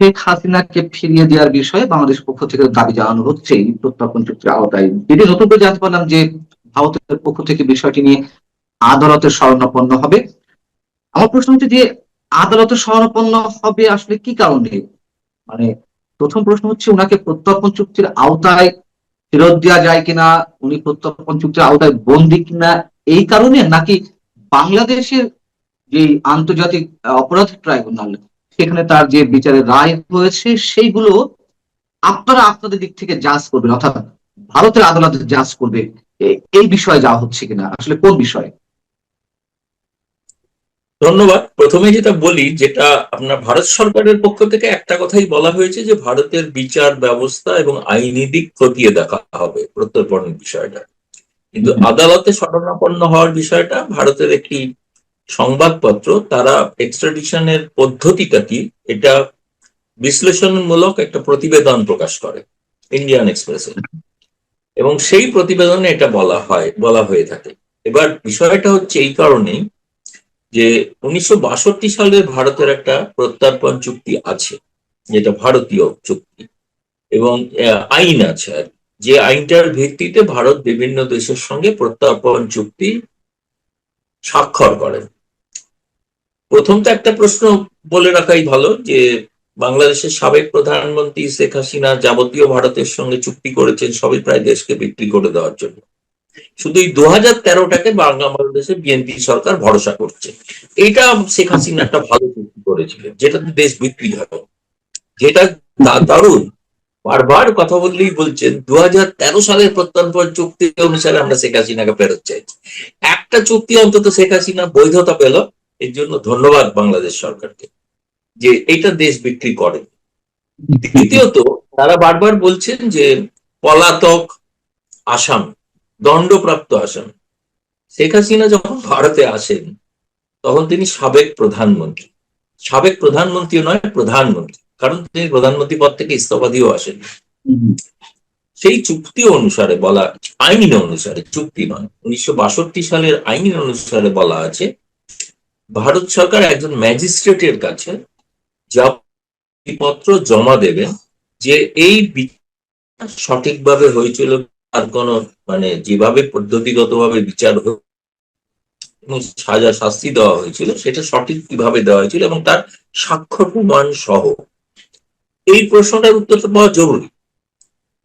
শেখ হাসিনাকে ফিরিয়ে দেওয়ার বিষয়ে বাংলাদেশ পক্ষ থেকে দাবি জানানো হচ্ছে এই প্রত্যর্পণ চুক্তির আওতায়। যেটি নতুন করে জানতে পারলাম যে ভারতের পক্ষ থেকে বিষয়টি নিয়ে আদালতের শরণাপন্ন হবে। আমার প্রশ্ন হচ্ছে যে আদালতের শরণাপন্ন হবে আসলে কি কারণে? মানে প্রথম প্রশ্ন হচ্ছে উনাকে প্রত্যর্পণ চুক্তির আওতায় ফেরত দেওয়া যায় কিনা, উনি প্রত্যর্পণ চুক্তির আওতায় বন্দী কিনা, এই কারণে, নাকি বাংলাদেশের যে আন্তর্জাতিক অপরাধ ট্রাইব্যুনাল সেখানে তার যে বিচারের রায় হয়েছে সেইগুলো আপনারা আপনাদের দিক থেকে জাজ করবেন, অর্থাৎ ভারতের আদালত জাজ করবে এই বিষয়ে যাওয়া হচ্ছে কিনা, আসলে কোন বিষয়ে? ধন্যবাদ। প্রথমে যেটা বলি, যেটা আপনার ভারত সরকারের পক্ষ থেকে একটা কথাই বলা হয়েছে যে ভারতের বিচার ব্যবস্থা এবং আইনি দিক খতিয়ে দেখা হবে প্রত্যর্পণের বিষয়টা। কিন্তু আদালতে শরণাপন্ন হওয়ার বিষয়টা ভারতের একটি সংবাদপত্র, তারা এক্সট্রাডিশনের পদ্ধতিটা কি এটা বিশ্লেষণমূলক একটা প্রতিবেদন প্রকাশ করে ইন্ডিয়ান এক্সপ্রেসে, এবং সেই প্রতিবেদনে এটা বলা হয়ে থাকে। এবার বিষয়টা হচ্ছে এই কারণেই যে 1962 সালের ভারতের একটা প্রত্যর্পণ চুক্তি আছে, যেটা ভারতীয় চুক্তি, এবং আইন আছে, আর যে আইনটার ভিত্তিতে ভারত বিভিন্ন দেশের সঙ্গে প্রত্যর্পণ চুক্তি স্বাক্ষর করে। প্রথম তো একটা প্রশ্ন বলে রাখাই ভালো যে বাংলাদেশের সাবেক প্রধানমন্ত্রী শেখ হাসিনা যাবতীয় ভারতের সঙ্গে চুক্তি করেছেন সবই প্রায় দেশকে বিক্রি করে দেওয়ার জন্য। শুধু এই 2013টাকে বাংলাদেশে বিএনপি সরকার ভরসা করছে। এইটা শেখ হাসিনা একটা ভালো চুক্তি করেছিলেন, যেটাতে দেশ বিক্রি হয়, যেটা দারুণ। বারবার কথা বললেই বলছেন 2013 সালের প্রত্যর্পণ চুক্তি অনুসারে আমরা শেখ হাসিনাকে ফেরত চাইছি। একটা চুক্তি অন্তত শেখ হাসিনা বৈধতা পেল, এর জন্য ধন্যবাদ বাংলাদেশ সরকারকে যে এইটা দেশ বিক্রি করে। দ্বিতীয়ত, তারা বারবার বলছেন যে পলাতক আসামি, দণ্ডপ্রাপ্ত আসামি। শেখ হাসিনা যখন ভারতে আসেন তখন তিনি সাবেক প্রধানমন্ত্রী নয়, প্রধানমন্ত্রী, কারণ তিনি প্রধানমন্ত্রী পদ থেকে ইস্তফা দিয়েও আসেন। সেই চুক্তি অনুসারে বলা, আইন অনুসারে, চুক্তি নয়, 1962 সালের আইন অনুসারে বলা আছে ভারত সরকার একজন ম্যাজিস্ট্রেটের কাছে পত্র জমা দেবেন যে এই বিচার সঠিকভাবে হয়েছিল, আর কোন যেভাবে পদ্ধতিগতভাবে বিচার সাজা শাস্তি দেওয়া হয়েছিল সেটা সঠিক কিভাবে দেওয়া হয়েছিল এবং তার সাক্ষ্য প্রমাণ সহ। এই প্রশ্নটার উত্তর পাওয়া জরুরি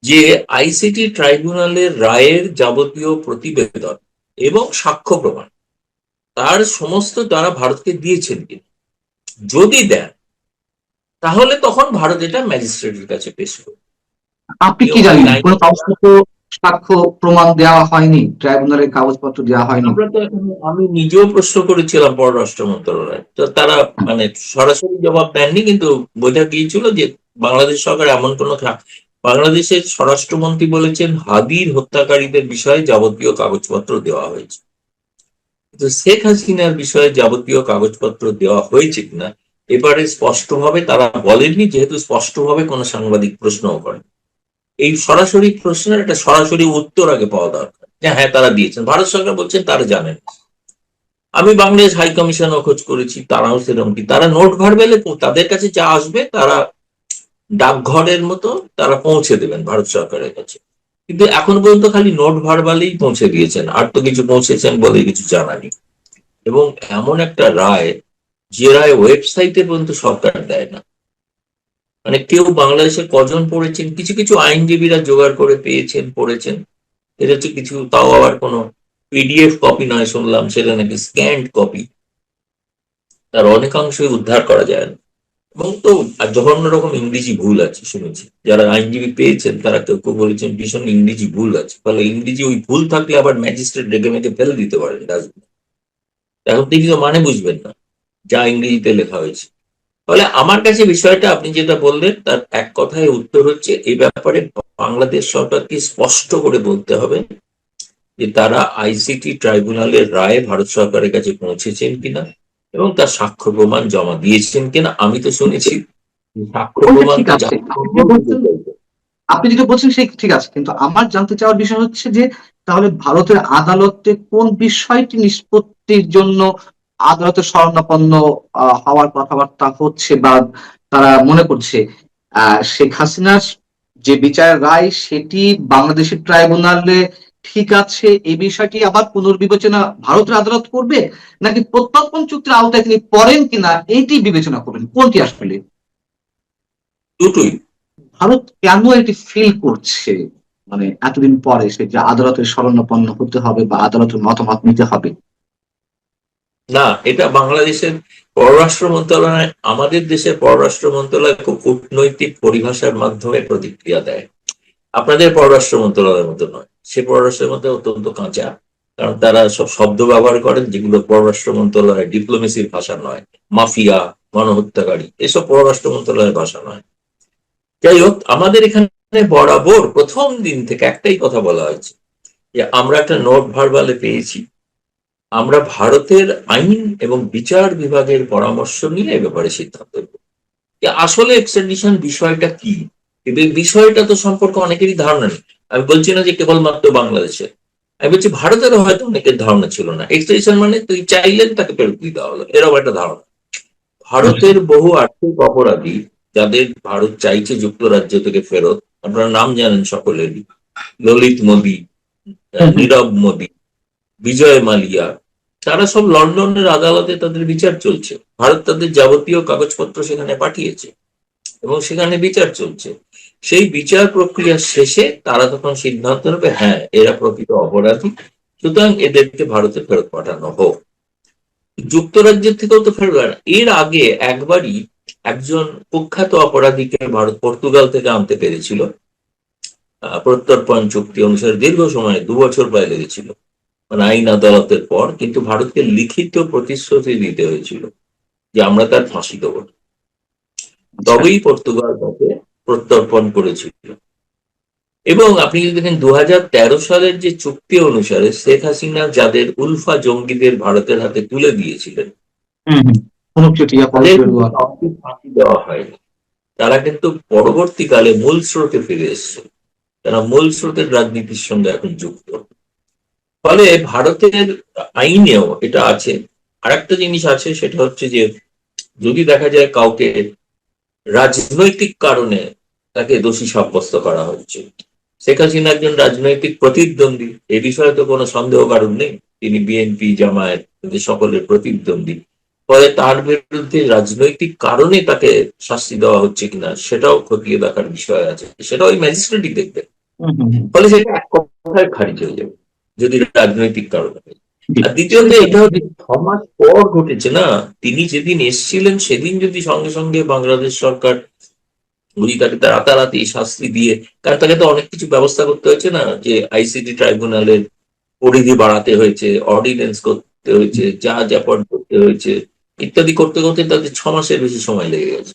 যে আইসিটি ট্রাইব্যুনালের রায়ের যাবতীয় প্রতিবেদন এবং সাক্ষ্য প্রমাণ তার সমস্ত তারা ভারতকে দিয়েছেন কিনা। যদি দেন তাহলে তখন ভারত এটা ম্যাজিস্ট্রেটের কাছে পেশ করবে। আপনি কি জানেন কোন কাগজপত্র সাক্ষ্য প্রমাণ দেওয়া হয়নি, ট্রাইব্যুনালের কাগজপত্র দেওয়া হয়নি? আমি নিজেও প্রশ্ন করেছিলাম পররাষ্ট্র মন্ত্রণালয়, তো তারা সরাসরি জবাব দেননি, কিন্তু বোঝা গিয়েছিল যে বাংলাদেশ সরকার এমন কোন, বাংলাদেশের স্বরাষ্ট্রমন্ত্রী বলেছেন হাদির হত্যাকারীদের বিষয়ে যাবতীয় কাগজপত্র দেওয়া হয়েছে, কিন্তু শেখ হাসিনার বিষয়ে যাবতীয় কাগজপত্র দেওয়া হয়েছে কিনা এবারে স্পষ্টভাবে তারা বলেননি, যেহেতু স্পষ্টভাবে কোনো সাংবাদিক প্রশ্নও করেন। এই সরাসরি প্রশ্নের একটা সরাসরি উত্তর আগে পাওয়া দরকার যে হ্যাঁ তারা দিয়েছেন। ভারত সরকার বলছেন তারা জানেন। আমি বাংলাদেশ হাই কমিশনও খোঁজ করেছি, তারাও সেরকম কি, তারা নোট ভার্বেলে তাদের কাছে যা আসবে তারা ডাকঘরের মতো তারা পৌঁছে দেবেন ভারত সরকারের কাছে, কিন্তু এখন পর্যন্ত খালি নোট ভার্বালেই পৌঁছে দিয়েছেন, আর তো কিছু পৌঁছেছেন বলে কিছু জানা নেই। এবং এমন একটা রায়, যে রায় ওয়েবসাইটে পর্যন্ত সরকার দেয় না, কেউ বাংলাদেশে কজন পড়েছেন, কিছু কিছু আইনজীবীরা জোগাড় করে পেয়েছেন, পড়েছেন, এটা হচ্ছে কিছু, তাও আবার কোনো পিডিএফ কপি নয়, শুনলাম সেটা নাকি স্ক্যান্ড কপি, তার অনেকাংশই উদ্ধার করা যায় না। এবং তো জঘন্য রকম ইংরেজি ভুল আছে শুনেছি, যারা আইনজীবী পেয়েছেন তারা কেউ কেউ বলেছেন ভীষণ ইংরেজি ভুল আছে, ফলে ইংরেজি ওই ভুল থাকলে আবার ম্যাজিস্ট্রেট ডেকে মেকে ফেলে দিতে পারেন ডাস্টবিনে। এখন তিনি তো বুঝবেন না যা ইংরেজিতে লেখা হয়েছে। ফলে আমার কাছে বিষয়টা আপনি যেটা বললেন তার এক কথায় উত্তর হচ্ছে এই ব্যাপারে বাংলাদেশ সরকারকে স্পষ্ট করে বলতে হবে যে তারা আইসিটি ট্রাইব্যুনালের রায়ে ভারত সরকারের কাছে পৌঁছেছেন কিনা এবং তার সাক্ষ্য প্রমাণ জমা দিয়েছেন কিনা। আমি তো শুনেছি সাক্ষ্য প্রমাণ, আপনি যেটা বলছেন সেই ঠিক আছে, কিন্তু আমার জানতে চাওয়ার বিষয় হচ্ছে যে তাহলে ভারতের আদালতে কোন বিষয়টি নিষ্পত্তির জন্য আদালতের শরণাপন্ন হওয়ার কথাবার্তা হচ্ছে, বা তারা মনে করছে শেখ হাসিনার যে বিচারের রায় সেটি বাংলাদেশের ট্রাইব্যুনালে ঠিক আছে, এই বিষয়টি আবার পুনর্বিবেচনা ভারতের আদালত করবে, নাকি প্রত্যর্পণ চুক্তির আওতায় তিনি পড়েন কিনা এইটি বিবেচনা করবেন, কোনটি আসলে? দুটোই। ভারত কেন এটি ফিল করছে, মানে এতদিন পরে সে যে আদালতের শরণাপন্ন হতে হবে বা আদালতের মতামত নিতে হবে? না, এটা বাংলাদেশের পররাষ্ট্র মন্ত্রণালয়, আমাদের দেশের পররাষ্ট্র মন্ত্রণালয় খুব কূটনৈতিক পরিভাষার মাধ্যমে প্রতিক্রিয়া দেয়। আপনাদের পররাষ্ট্র মন্ত্রণালয়ের মতো নয়, সে পররাষ্ট্রের মধ্যে অত্যন্ত কাঁচা, কারণ তারা সব শব্দ ব্যবহার করেন যেগুলো পররাষ্ট্র মন্ত্রণালয়ের ডিপ্লোমেসির ভাষা নয়। মাফিয়া, গণহত্যাকারী, এসব পররাষ্ট্র মন্ত্রণালয়ের ভাষা নয়। যাই হোক, আমাদের এখানে বরাবর প্রথম দিন থেকে একটাই কথা বলা হয়েছে যে আমরা একটা নোট ভার্বালে পেয়েছি, আমরা ভারতের আইন এবং বিচার বিভাগের পরামর্শ নিয়ে এ ব্যাপারে সিদ্ধান্ত নেব। আসলে এক্সট্রাডিশন বিষয়টা কি, এই বিষয়টা তো সম্পর্কে অনেকেরই ধারণা নেই। আমি বলছি না যে কেবলমাত্র বাংলাদেশের, আমি বলছি ভারতেরও হয়তো অনেকের ধারণা ছিল না। এক্সট্রাডিশন মানে তুই চাইলেন তাকে ফেরত দিয়ে দেওয়া হলো, এরকম একটা ধারণা। ভারতের বহু আর্থিক অপরাধী যাদের ভারত চাইছে যুক্তরাজ্য থেকে ফেরত, আপনারা নাম জানেন সকলেরই, ললিত মোদী, নীরব মোদী, বিজয় মালিয়া, তারা সব লন্ডনের আদালতে তাদের বিচার চলছে। ভারত তাদের যাবতীয় কাগজপত্র সেখানে পাঠিয়েছে এবং সেখানে বিচার চলছে। সেই বিচার প্রক্রিয়া শেষে তারা তখন সিদ্ধান্ত নেবে, হ্যাঁ এরা প্রকৃত অপরাধী, সুতরাং এদেরকে ভারতে ফেরত পাঠানো হোক। যুক্তরাজ্যের থেকেও তো ফেরত না। এর আগে একবারই একজন কুখ্যাত অপরাধীকে ভারত পর্তুগাল থেকে আনতে পেরেছিল প্রত্যর্পণ চুক্তি অনুসারে। দীর্ঘ সময় 2 বছর প্রায় লেগেছিল, মানে আইন আদালতের পর, কিন্তু ভারতকে লিখিত প্রতিশ্রুতি দিতে হয়েছিল যে আমরা তার ফাঁসি দেবো, তবেই পর্তুগাল তাকে প্রত্যর্পণ করেছিল। এবং আপনি যদি দেখেন 2013 সালের যে চুক্তি অনুসারে শেখ হাসিনা যাদের উলফা জঙ্গিদের ভারতের হাতে তুলে দিয়েছিলেন তাদের ফাঁসি দেওয়া হয়নি। তারা কিন্তু পরবর্তীকালে মূল স্রোতে ফিরে এসছে, তারা মূল স্রোতের রাজনীতির সঙ্গে এখন যুক্ত। ফলে ভারতের আইনেও এটা আছে। আরেকটা জিনিস আছে, সেটা হচ্ছে যে যদি দেখা যায় কাউকে রাজনৈতিক কারণে তাকে দোষী সাব্যস্ত করা হচ্ছে, শেখ হাসিনা একজন রাজনৈতিক প্রতিদ্বন্দ্বী, এ বিষয়ে তো কোনো সন্দেহ কারণ নেই, তিনি বিএনপি জামায়াত সকলের প্রতিদ্বন্দ্বী। ফলে তার বিরুদ্ধে রাজনৈতিক কারণে তাকে শাস্তি দেওয়া হচ্ছে কিনা সেটাও খতিয়ে দেখার বিষয় আছে, সেটা ওই ম্যাজিস্ট্রেটই দেখবে। ফলে সেটা এক কথায় খারিজ হয়ে যাবে যদি রাজনৈতিক কারণে। আর দ্বিতীয়ত এটা হচ্ছে 6 মাস পর ঘটেছে না, তিনি যেদিন এসেছিলেন সেদিন যদি সঙ্গে সঙ্গে বাংলাদেশ সরকার যদি তাকে রাতারাতি শাস্তি দিয়ে, কারণ তাকে তো অনেক কিছু ব্যবস্থা করতে হয়েছে না, যে আইসিটি ট্রাইব্যুনালের পরিধি বাড়াতে হয়েছে, অর্ডিন্যান্স করতে হয়েছে, যা করতে হয়েছে ইত্যাদি করতে করতে তাদের 6 মাসের বেশি সময় লেগে গেছে।